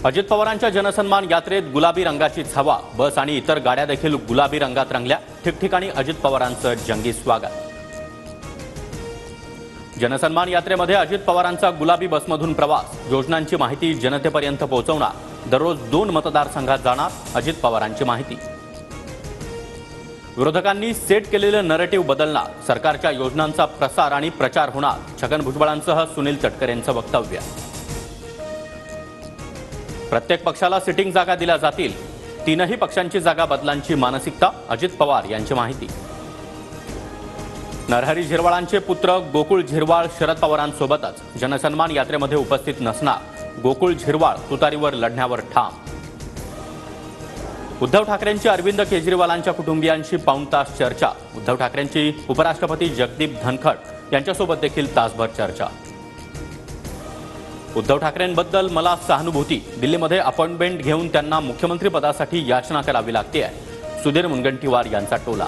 अजित पवारांच्या जनसन्मान यात्रेत गुलाबी रंगाचीच हवा। बस आणि इतर गाड्या देखील गुलाबी रंगात रंगल्या। ठिकठिकाणी अजित पवारांचं जंगी स्वागत। जनसन्मान यात्रेमध्ये अजित पवारांचा गुलाबी बसमधून प्रवास। योजनांची माहिती जनतेपर्यंत पोहोचवणार। दररोज 2 मतदारसंघात जाणार अजित पवारांची माहिती। विरोधकांनी सेट केलेलं नरेटिव्ह बदलणार। सरकारच्या योजनांचा प्रसार आणि प्रचार होणार। छगन भुजबळांसह सुनील तटकरेंचं वक्तव्य। प्रत्येक पक्षाला सिटिंग जागा दिल्या जातील। 3ही पक्षांची जागा बदलांची मानसिकता अजित पवार यांची माहिती। नरहरी झिरवाळांचे पुत्र गोकुळ झिरवाळ शरद पवारांसोबतच जनसन्मान यात्रेमध्ये उपस्थित नसणार। गोकुळ झिरवाळ तुतारीवर लढण्यावर ठाम। उद्धव ठाकरेंची अरविंद केजरीवालांच्या कुटुंबियांशी पाऊण तास चर्चा। उद्धव ठाकरेंची उपराष्ट्रपती जगदीप धनखड यांच्यासोबत देखील तासभर चर्चा। उद्धव ठाकरेंबद्दल मला सहानुभूती। दिल्लीमध्ये अपॉइंटमेंट घेऊन त्यांना मुख्यमंत्री पदासाठी याचना करावी लागते। सुधीर मुनगंटीवार यांचा टोला।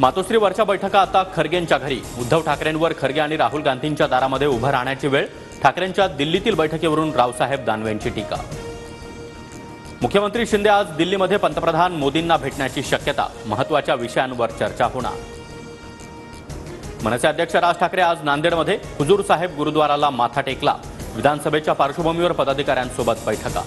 मातोश्रीवरच्या बैठका आता खरगेंच्या घरी। उद्धव ठाकरेंवर खरगे आणि राहुल गांधींच्या दारामध्ये उभं राहण्याची वेळ। ठाकरेंच्या दिल्लीतील बैठकीवरून रावसाहेब दानवेंची टीका। मुख्यमंत्री शिंदे आज दिल्लीमध्ये पंतप्रधान मोदींना भेटण्याची शक्यता। महत्त्वाच्या विषयांवर चर्चा होणार। मनसे अध्यक्ष राज ठाकरे आज नांदेडमध्ये हुजूर साहेब गुरुद्वाराला माथा टेकला। विधानसभेच्या पार्श्वभूमीवर पदाधिकाऱ्यांसोबत बैठका।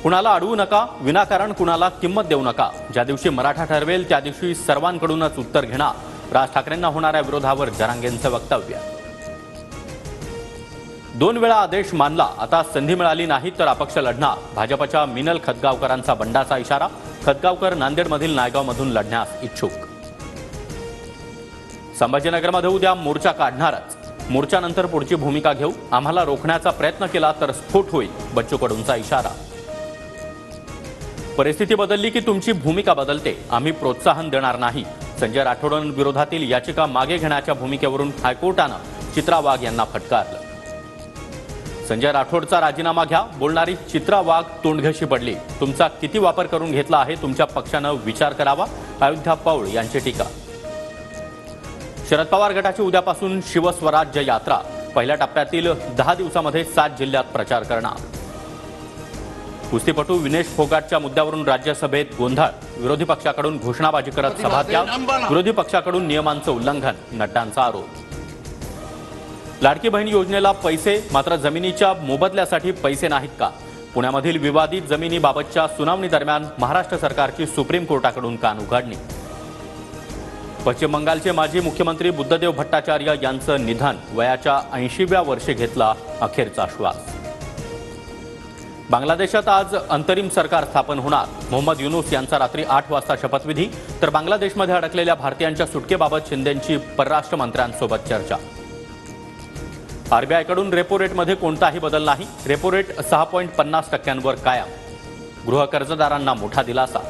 कुणाला अडवू नका, विनाकारण कुणाला किंमत देऊ नका। ज्या दिवशी मराठा ठरवेल त्या दिवशी सर्वांकडूनच उत्तर घेणार। राज ठाकरेंना होणाऱ्या विरोधावर जरांगेंचं वक्तव्य। 2 वेळा आदेश मानला, आता संधी मिळाली नाही तर अपक्ष लढणार। भाजपच्या मिनल खतगावकरांचा बंडाचा इशारा। खतगावकर नांदेडमधील नायगावमधून लढण्यास इच्छुक। संभाजीनगरमध्ये उद्या मोर्चा काढणारच। मोर्चानंतर पुढची भूमिका घेऊ। आम्हाला रोखण्याचा प्रयत्न केला तर स्फोट होईल, बच्चू कडूंचा इशारा। परिस्थिती बदलली की तुमची भूमिका बदलते, आम्ही प्रोत्साहन देणार नाही। संजय राठोडांविरोधातील याचिका मागे घेण्याच्या भूमिकेवरून हायकोर्टानं चित्रा वाघ यांना फटकारलं। संजय राठोडचा राजीनामा घ्या, बोलणारी चित्रा वाघ तोंडघशी पडली। तुमचा किती वापर करून घेतला आहे तुमच्या पक्षानं विचार करावा। अयोध्या पौळ यांची टीका। शरद पवार गटाची उद्यापासून शिवस्वराज्य यात्रा। पहिल्या टप्प्यातील 10 दिवसामध्ये 7 जिल्ह्यात प्रचार करणार। कुस्तीपटू विनेश फोगाटच्या मुद्द्यावरून राज्यसभेत गोंधळ। विरोधी पक्षाकडून घोषणाबाजी करत सभात्याग। विरोधी पक्षाकडून नियमांचं उल्लंघन, नड्डांचा आरोप। लाडकी बहीण योजनेला पैसे, मात्र जमिनीच्या मोबदल्यासाठी पैसे नाहीत का? पुण्यामधील विवादित जमिनीबाबतच्या सुनावणी दरम्यान महाराष्ट्र सरकारची सुप्रीम कोर्टाकडून कानउघाडणी। पश्चिम बंगालचे माजी मुख्यमंत्री बुद्धदेव भट्टाचार्य यांचं निधन। वयाच्या 80व्या वर्षी घेतला अखेरचा श्वास। बांगलादेशात आज अंतरिम सरकार स्थापन होणार। मोहम्मद युनूस यांचा रात्री 8 वाजता शपथविधी। तर बांगलादेशमध्ये अडकलेल्या भारतीयांच्या सुटकेबाबत शिंदेंची परराष्ट्र मंत्र्यांसोबत चर्चा। आरबीआयकडून रेपो रेटमध्ये कोणताही बदल नाही। रेपो रेट 6.50% कायम। गृह कर्जदारांना मोठा दिलासा।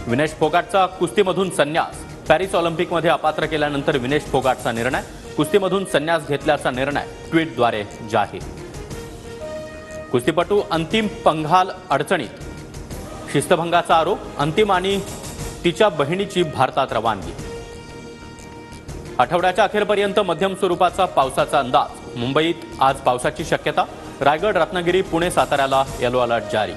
विनेश फोगाटचा कुस्तीमधून संन्यास। पॅरिस ऑलिम्पिकमध्ये अपात्र केल्यानंतर विनेश फोगाटचा निर्णय। कुस्तीमधून संन्यास घेतल्याचा निर्णय ट्विटद्वारे जाहीर। कुस्तीपटू अंतिम पंघाल अडचणीत। शिस्तभंगाचा आरोप। अंतिम आणि तिच्या बहिणीची भारतात रवानगी। आठवड्याच्या अखेरपर्यंत मध्यम स्वरूपाचा पावसाचा अंदाज। मुंबईत आज पावसाची शक्यता। रायगड, रत्नागिरी, पुणे, साताऱ्याला येलो अलर्ट जारी।